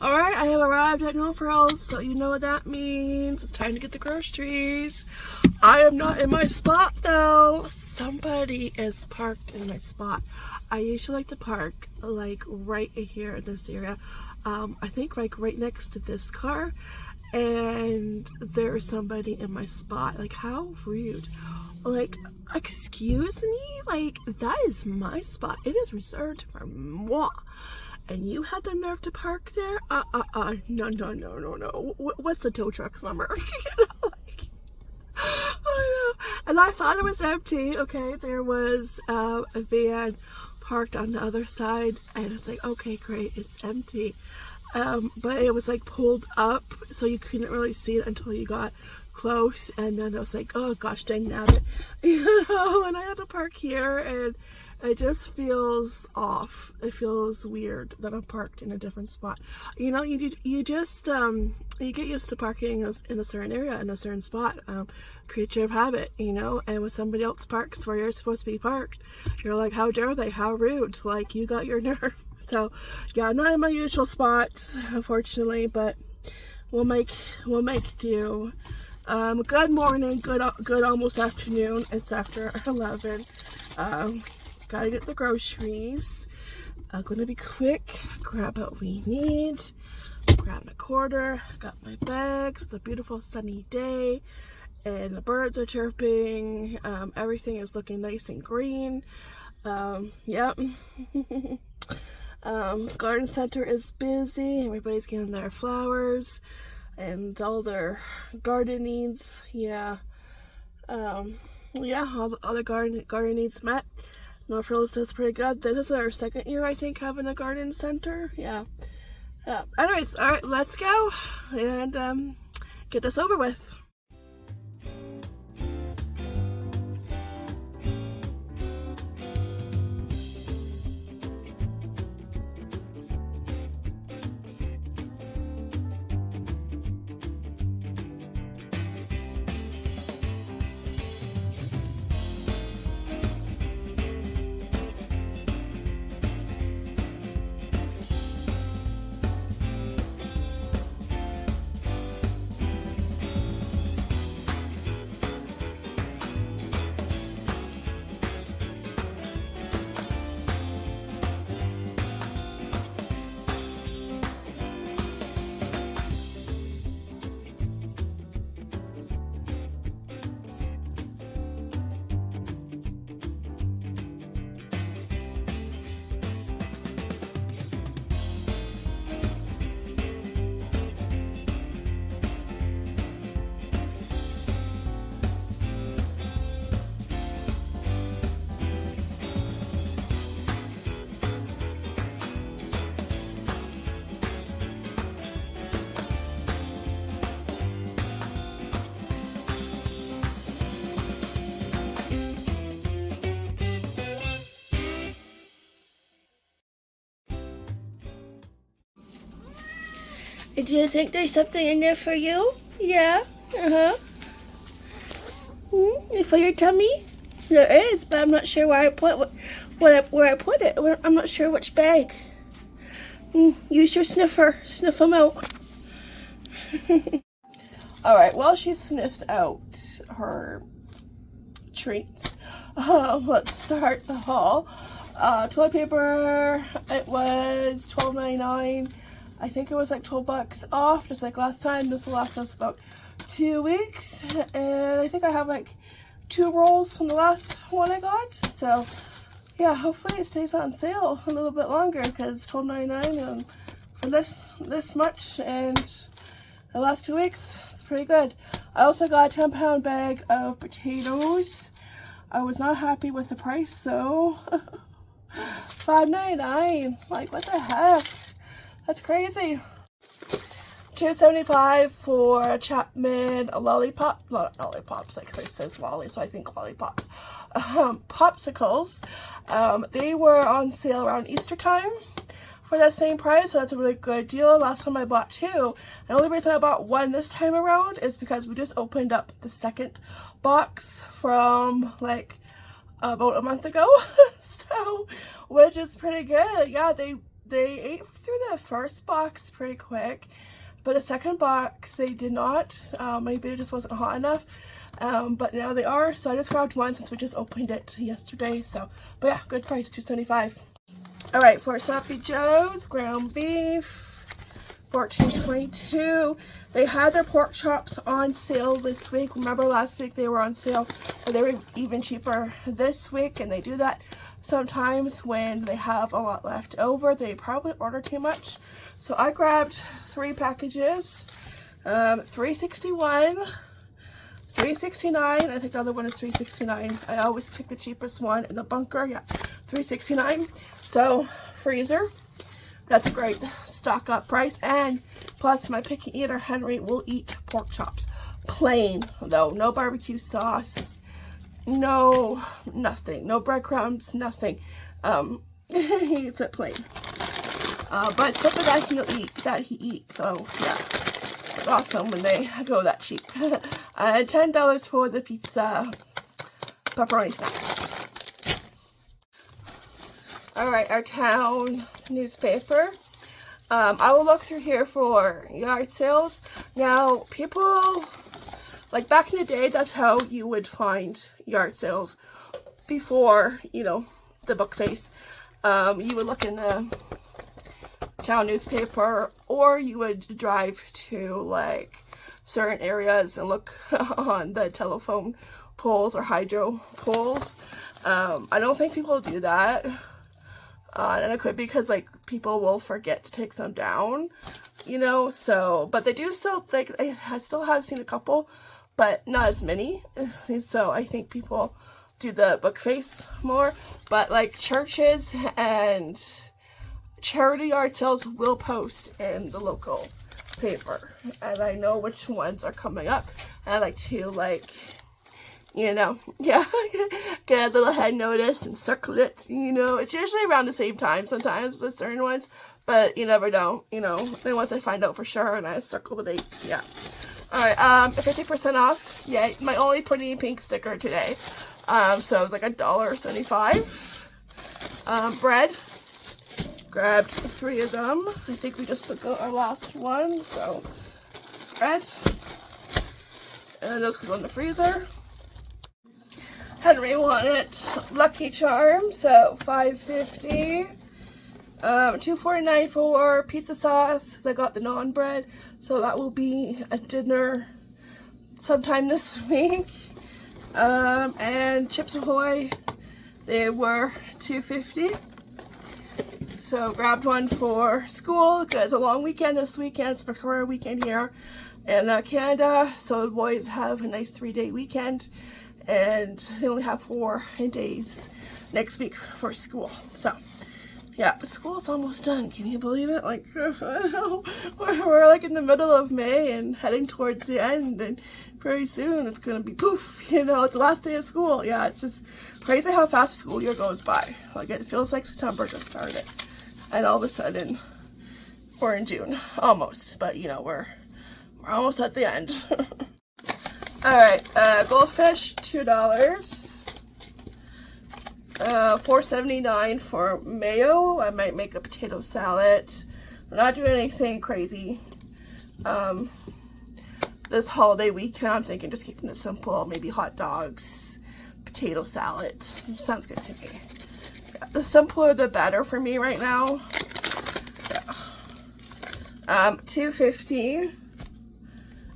Alright, I have arrived at No Frills, so you know what that means. It's time to get the groceries. I am not in my spot though. Somebody is parked in my spot. I usually like to park like right here in this area. I think like right next to this car, and there is somebody in my spot. Like, how rude. Like, excuse me? Like, that is my spot. It is reserved for moi. And you had the nerve to park there? No. What's the tow truck's number? You know, like, I know. And I thought it was empty. Okay, there was a van parked on the other side, and it's like, okay, great, it's empty. But it was like pulled up, so you couldn't really see it until you got close, and then I was like, oh gosh dang nabbit, you know, and I had to park here, and it just feels off. It feels weird that I'm parked in a different spot. You know, you just you get used to parking in a certain area, in a certain spot. Creature of habit, you know. And when somebody else parks where you're supposed to be parked, you're like, how dare they? How rude! Like, you got your nerve. So yeah, I'm not in my usual spot, unfortunately, but we'll make do. Good morning, good almost afternoon. It's after 11. Gotta get the groceries. Gonna be quick. Grab what we need. Grab my quarter. Got my bags. It's a beautiful sunny day, and the birds are chirping. Everything is looking nice and green. Yep. Garden center is busy. Everybody's getting their flowers and all their garden needs. Yeah. Yeah, all the garden needs met. No Frills does pretty good. This is our second year, I think, having a garden center. Yeah. Anyways, all right, let's go and get this over with. Do you think there's something in there for you? Yeah. For your tummy? There is, but I'm not sure where I put where I put it. I'm not sure which bag. Use your sniffer. Sniff them out. Alright, while she sniffs out her treats, let's start the haul. Toilet paper, it was $12.99. I think it was like 12 bucks off, just like last time. This will last us about 2 weeks, and I think I have like 2 rolls from the last one I got. So yeah, hopefully it stays on sale a little bit longer, because $12.99 for this much, and the last 2 weeks, it's pretty good. I also got a 10-pound bag of potatoes. I was not happy with the price, so $5.99. Like, what the heck? That's crazy. $2.75 for Chapman lollipop, not lollipops, like it says lolly, so I think lollipops. Popsicles. They were on sale around Easter time for that same price, so that's a really good deal. Last time I bought 2. The only reason I bought 1 this time around is because we just opened up the second box from like about a month ago, so which is pretty good. Yeah, they ate through the first box pretty quick, but the second box they did not. Maybe it just wasn't hot enough, but now they are, so I just grabbed one since we just opened it yesterday. So, but yeah, good price, $2.75. All right, for Sloppy Joe's ground beef, $14.22. They had their pork chops on sale this week. Remember last week they were on sale, but they were even cheaper this week, and they do that sometimes when they have a lot left over. They probably order too much. So I grabbed 3 packages, $3.61, $3.69. I think the other one is $3.69. I always pick the cheapest one in the bunker. Yeah, $3.69. So freezer. That's a great stock up price, and plus my picky eater Henry will eat pork chops plain though, no barbecue sauce, no nothing, no breadcrumbs, nothing. He eats it plain, but something that he eats. So yeah, it's awesome when they go that cheap. $10 for the pizza pepperoni snacks. Alright, our town newspaper. I will look through here for yard sales. Now, people, like back in the day, that's how you would find yard sales before, you know, the book face. You would look in the town newspaper, or you would drive to like certain areas and look on the telephone poles or hydro poles. I don't think people do that. And it could be because like people will forget to take them down, you know, so, but they do still, like, I still have seen a couple, but not as many. So I think people do the book face more, but like churches and charity yard sales will post in the local paper, and I know which ones are coming up. And I like to, like, you know, yeah, get a little head notice and circle it, you know. It's usually around the same time sometimes with certain ones, but you never know, you know. Then once I find out for sure and I circle the date, yeah. Alright, 50% off, yeah, my only pretty pink sticker today. So it was like $1.75. Bread, grabbed 3 of them. I think we just took out our last one, so bread. And those could go in the freezer. Henry wanted Lucky Charms, so $5.50. $2.49 for pizza sauce. I got the naan bread, so that will be a dinner sometime this week. And Chips Ahoy, they were $2.50. So grabbed one for school because it's a long weekend this weekend. It's my career weekend here in Canada, so the boys have a nice 3-day weekend. And they only have 4 days next week for school. So, yeah, but school's almost done. Can you believe it? Like, we're like in the middle of May and heading towards the end. And pretty soon it's going to be poof, you know, it's the last day of school. Yeah, it's just crazy how fast the school year goes by. Like, it feels like September just started. And all of a sudden, we're in June. Almost. But, you know, we're almost at the end. Alright, goldfish, $2. $4.79 for mayo. I might make a potato salad. I'm not doing anything crazy. This holiday weekend, I'm thinking just keeping it simple. Maybe hot dogs, potato salad. Sounds good to me. Yeah, the simpler the better for me right now. Yeah. $2.50.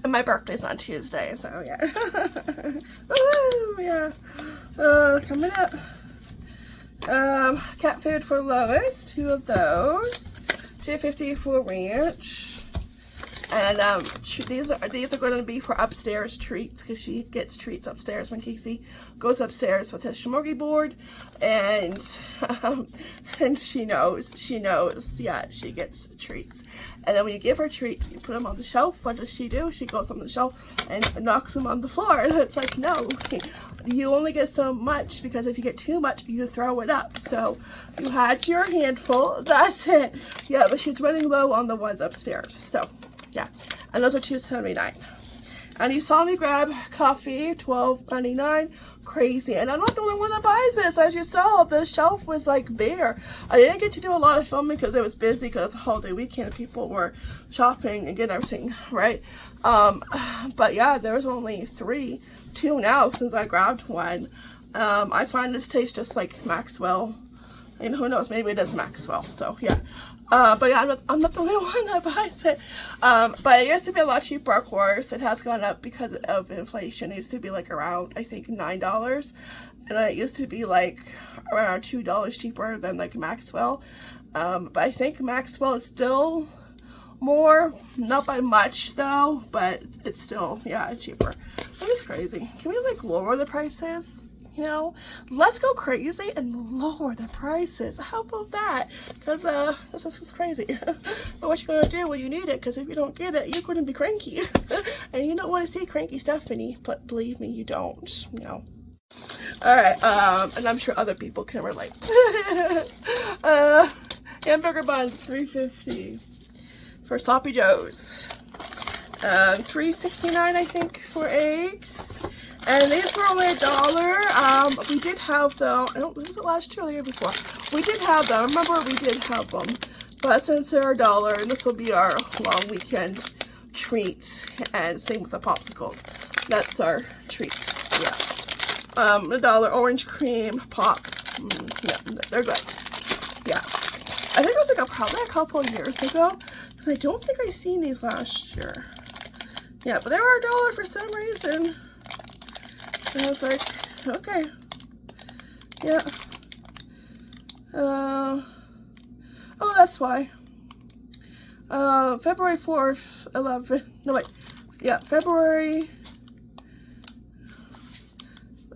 And my birthday's on Tuesday, so yeah. Woo, yeah. Coming up. Cat food for Lois, 2 of those. $2.50 for ranch. And these are going to be for upstairs treats, because she gets treats upstairs when Casey goes upstairs with his shamogi board, and she knows, yeah, she gets treats. And then when you give her treats, you put them on the shelf. What does she do? She goes on the shelf and knocks them on the floor, and it's like, no, you only get so much, because if you get too much, you throw it up. So you had your handful, that's it. Yeah, but she's running low on the ones upstairs, so. Yeah, and those are $2.79. And you saw me grab coffee, $12.99. Crazy. And I'm not the only one that buys this. As you saw, the shelf was like bare. I didn't get to do a lot of filming because it was busy, because it's a holiday weekend and people were shopping and getting everything right. But yeah, there was only two now since I grabbed one. I find this tastes just like Maxwell. And who knows, maybe it is Maxwell. So yeah. But yeah, I'm not the only one that buys it. But it used to be a lot cheaper, of course. It has gone up because of inflation. It used to be like around, I think, $9. And it used to be like around $2 cheaper than like Maxwell. But I think Maxwell is still more, not by much though, but it's still, yeah, cheaper. That is crazy. Can we like lower the prices? You know, let's go crazy and lower the prices. How about that? Because this is just crazy. But what you gonna do when you need it? Because if you don't get it, you're gonna be cranky. And you don't want to see cranky Stephanie, but believe me, you don't. You know. All right, and I'm sure other people can relate. Hamburger buns, $3.50 for Sloppy Joes. $3.69 I think for eggs. And these were only $1. We did have them. I don't, was it last year or the year before? We did have them. I remember we did have them. But since they're $1, and this will be our long weekend treat, and same with the popsicles. That's our treat. Yeah. $1 orange cream pop. Yeah, they're good. Yeah. I think it was like probably a couple of years ago, because I don't think I seen these last year. Yeah, but they were $1 for some reason. And I was like, okay, yeah, oh, that's why, February 4th, 11, no wait, yeah, February,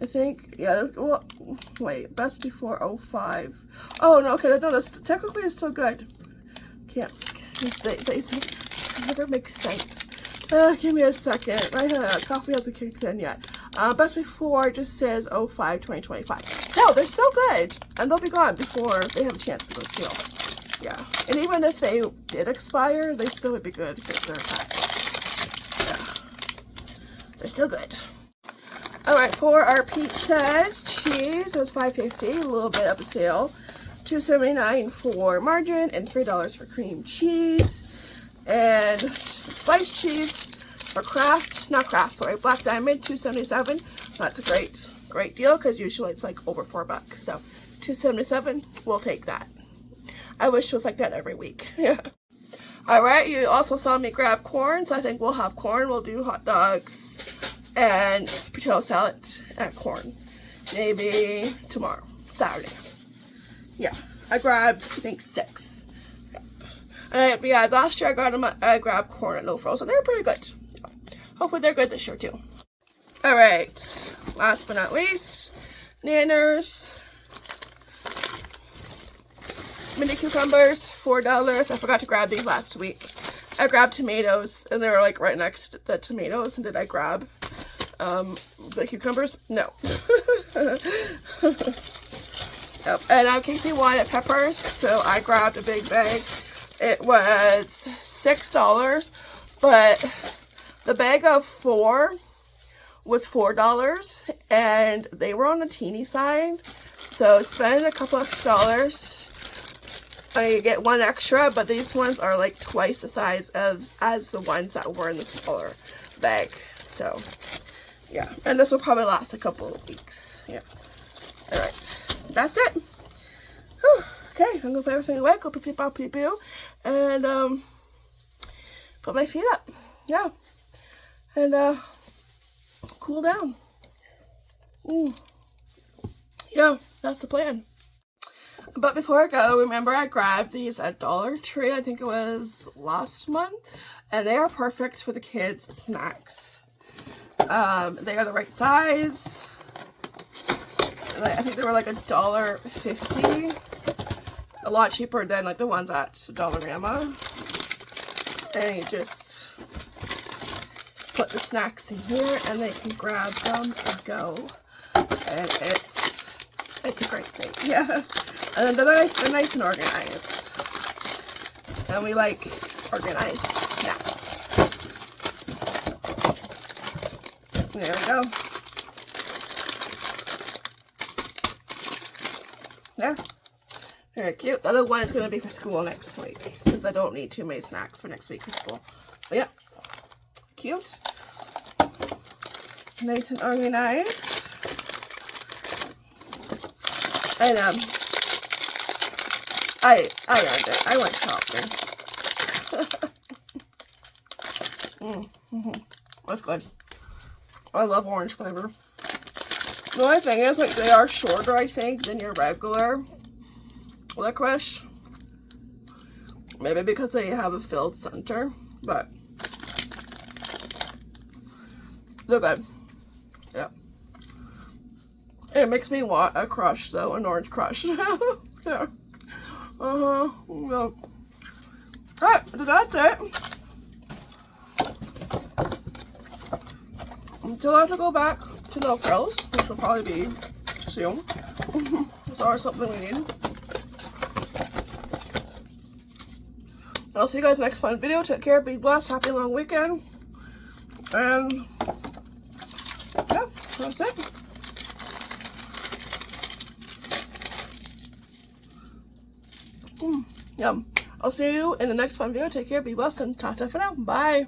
I think, yeah, well, wait, best before 05, oh, no, okay, no, that's, technically it's still good, can't, they never make sense. Give me a second. Coffee hasn't kicked in yet. Best before just says 05/2025. So they're still good, and they'll be gone before they have a chance to go stale. Yeah, and even if they did expire, they still would be good because they're packed. Yeah, they're still good. All right, for our pizzas, cheese, it was $5.50, a little bit up a sale. $2.79 for margarine and $3 for cream cheese. And sliced cheese for Black Diamond, $2.77. That's a great deal, because usually it's like over $4. So $2.77, we'll take that. I wish it was like that every week. Yeah. All right, you also saw me grab corn, so I think we'll have corn. We'll do hot dogs and potato salad and corn, maybe tomorrow, Saturday. Yeah, I grabbed I think 6. Yeah, last year I grabbed corn at No Frills, so they're pretty good. Hopefully they're good this year too. All right, last but not least, Nanners. Mini cucumbers, $4. I forgot to grab these last week. I grabbed tomatoes, and they were like right next to the tomatoes. And did I grab the cucumbers? No. Yep. And Casey wanted peppers, so I grabbed a big bag. It was $6, but the bag of 4 was $4, and they were on the teeny side. So spend a couple of dollars. I get one extra, but these ones are like twice the size as the ones that were in the smaller bag. So yeah, and this will probably last a couple of weeks. Yeah. All right, that's it. Whew. Okay, I'm gonna put everything away, go pee-pee-pop-pee-poo, and put my feet up. Yeah, and cool down. Yeah, that's the plan. But before I go, remember I grabbed these at Dollar Tree, I think it was last month, and they are perfect for the kids' snacks. They are the right size. I think they were like $1.50. A lot cheaper than like the ones at Dollarama. And you just put the snacks in here and they can grab them and go. And it's a great thing. Yeah. And then they're nice and organized. And we like organized snacks. There we go. There. Very cute. The other one is going to be for school next week, since I don't need too many snacks for next week for school. But yeah, cute. Nice and organized. And I earned it. I went shopping. That's good. I love orange flavor. The only thing is, like, they are shorter, I think, than your regular licorice. Maybe because they have a filled center, but they're good. Yeah. It makes me want a crush, though, an orange crush. Yeah. Yeah. Alright, that's it. Until I have to go back to No Frills, which will probably be soon. It's always something we need. I'll see you guys next fun video. Take care, be blessed, happy long weekend. And yeah, that's it. Yum. I'll see you in the next fun video. Take care, be blessed, and ta-ta for now. Bye.